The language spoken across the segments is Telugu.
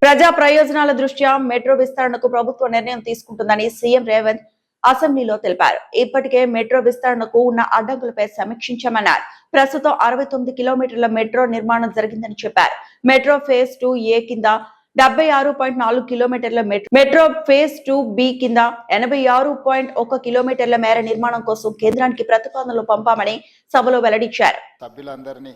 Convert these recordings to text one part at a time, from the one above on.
ప్రజా ప్రయోజనాల దృష్ట్యా మెట్రో విస్తరణకు ప్రభుత్వం నిర్ణయం తీసుకుంటుందని సీఎం రేవంత్ అసెంబ్లీలో తెలిపారు. ఇప్పటికే మెట్రో విస్తరణకు ఉన్న అడ్డంకులపై సమీక్షించామన్నారు. ప్రస్తుతం 69 కిలోమీటర్ల మెట్రో నిర్మాణం జరిగిందని చెప్పారు. మెట్రో ఫేజ్ 2A కింద 76.4 కిలోమీటర్ల మెట్రో ఫేజ్ 2B కింద 86.1 కిలోమీటర్ల మేర నిర్మాణం కోసం కేంద్రానికి ప్రతిపాదనలు పంపామని సభలో వెల్లడించారు. సభ్యులందరినీ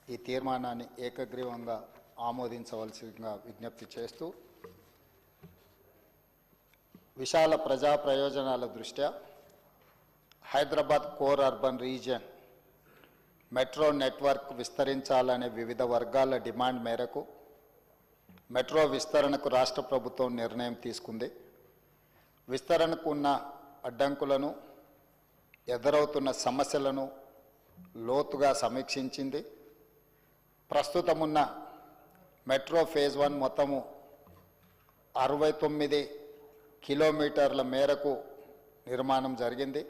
ఈ తీర్మానాన్ని ఏకగ్రీవంగా ఆమోదించవలసిందిగా విజ్ఞప్తి చేస్తూ, విశాల ప్రజా ప్రయోజనాల దృష్ట్యా Hyderabad core urban region metro network విస్తరించాలనే వివిధ వర్గాల డిమాండ్ మేరకు మెట్రో విస్తరణకు రాష్ట్ర ప్రభుత్వం నిర్ణయం తీసుకుంది. విస్తరణకు ఉన్న అడ్డంకులను, ఎదురవుతున్న సమస్యలను లోతుగా సమీక్షించింది. ప్రస్తుతమున్న మెట్రో ఫేజ్ 1 మొత్తము 69 కిలోమీటర్ల మేరకు నిర్మాణం జరిగింది.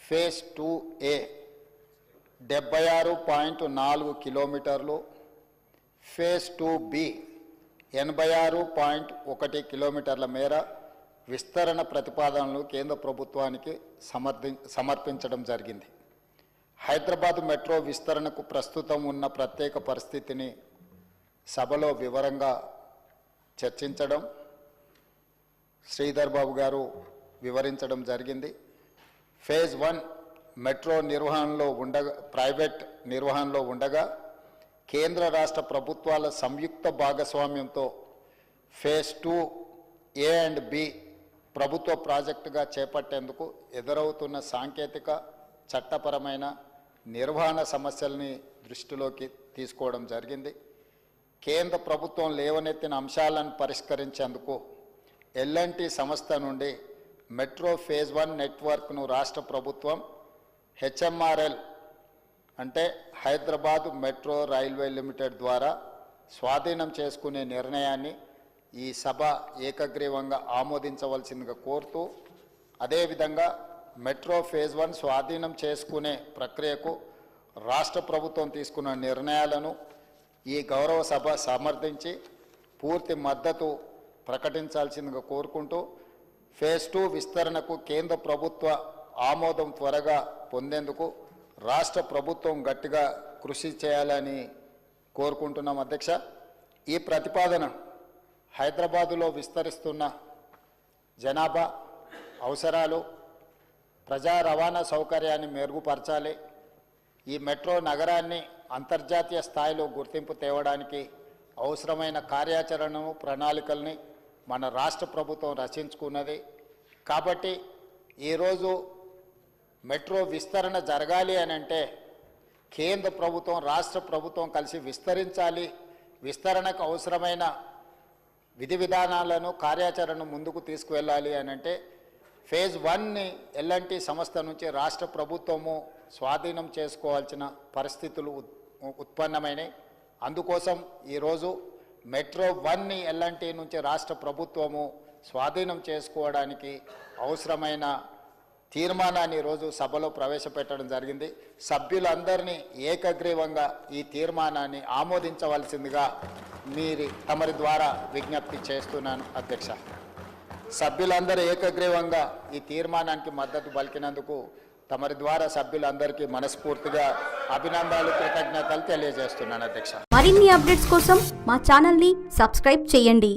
ఫేజ్ 2A 76.4 కిలోమీటర్లు, ఫేజ్ 2B 86.1 కిలోమీటర్ల మేర విస్తరణ ప్రతిపాదనలు కేంద్ర ప్రభుత్వానికి సమర్పించడం జరిగింది. హైదరాబాద్ మెట్రో విస్తరణకు ప్రస్తుతం ఉన్న ప్రత్యేక పరిస్థితిని సభలో వివరంగా చర్చించడం, శ్రీధర్ బాబు గారు వివరించడం జరిగింది. ఫేజ్ 1 మెట్రో ప్రైవేట్ నిర్వహణలో ఉండగా కేంద్ర రాష్ట్ర ప్రభుత్వాల సంయుక్త భాగస్వామ్యంతో ఫేజ్ 2A అండ్ B ప్రభుత్వ ప్రాజెక్టుగా చేపట్టేందుకు ఎదురవుతున్న సాంకేతిక, చట్టపరమైన, నిర్వహణ సమస్యల్ని దృష్టిలోకి తీసుకోవడం జరిగింది. కేంద్ర ప్రభుత్వం లేవనెత్తిన అంశాలను పరిష్కరించేందుకు L&T సంస్థ నుండి మెట్రో ఫేజ్ 1 నెట్వర్క్ను రాష్ట్ర ప్రభుత్వం HMRL అంటే హైదరాబాద్ మెట్రో రైల్వే లిమిటెడ్ ద్వారా స్వాధీనం చేసుకునే నిర్ణయాన్ని ఈ సభ ఏకగ్రీవంగా ఆమోదించవలసిందిగా కోరుతూ, అదేవిధంగా మెట్రో ఫేజ్ 1 స్వాధీనం చేసుకునే ప్రక్రియకు రాష్ట్ర ప్రభుత్వం తీసుకున్న నిర్ణయాలను ఈ గౌరవ సభ సమర్థించి పూర్తి మద్దతు ప్రకటించాల్సిందిగా కోరుకుంటూ, ఫేజ్ 2 విస్తరణకు కేంద్ర ప్రభుత్వ ఆమోదం త్వరగా పొందేందుకు రాష్ట్ర ప్రభుత్వం గట్టిగా కృషి చేయాలని కోరుకుంటున్నాం. అధ్యక్ష, ఈ ప్రతిపాదన హైదరాబాదులో విస్తరిస్తున్న జనాభా అవసరాలు, ప్రజా రవాణా సౌకర్యాన్ని మెరుగుపరచాలి. ఈ మెట్రో నగరాన్ని అంతర్జాతీయ స్థాయిలో గుర్తింపు తేవడానికి అవసరమైన కార్యాచరణను, ప్రణాళికల్ని మన రాష్ట్ర ప్రభుత్వం రచించుకున్నది. కాబట్టి ఈరోజు మెట్రో విస్తరణ జరగాలి అని అంటే కేంద్ర ప్రభుత్వం, రాష్ట్ర ప్రభుత్వం కలిసి విస్తరించాలి. విస్తరణకు అవసరమైన విధి విధానాలను, కార్యాచరణను ముందుకు తీసుకువెళ్ళాలి అని అంటే ఫేజ్ 1ని L&T సంస్థ నుంచి రాష్ట్ర ప్రభుత్వము స్వాధీనం చేసుకోవాల్సిన పరిస్థితులు ఉత్పన్నమైనవి. అందుకోసం ఈరోజు మెట్రో 1ని L&T నుంచి రాష్ట్ర ప్రభుత్వము స్వాధీనం చేసుకోవడానికి అవసరమైన తీర్మానాన్ని ఈరోజు సభలో ప్రవేశపెట్టడం జరిగింది. సభ్యులందరినీ ఏకగ్రీవంగా ఈ తీర్మానాన్ని ఆమోదించవలసిందిగా తమరి ద్వారా విజ్ఞప్తి చేస్తున్నాను. అధ్యక్ష, సభ్యులందరూ ఏకగ్రీవంగా ఈ తీర్మానానికి మద్దతు పలికినందుకు తమరి ద్వారా సభ్యులందరికీ మనస్ఫూర్తిగా అభినందనలు, కృతజ్ఞతలు తెలియజేస్తున్నాను. అధ్యక్ష, మరిన్ని అప్డేట్స్ కోసం మా ఛానల్ని సబ్స్క్రైబ్ చేయండి.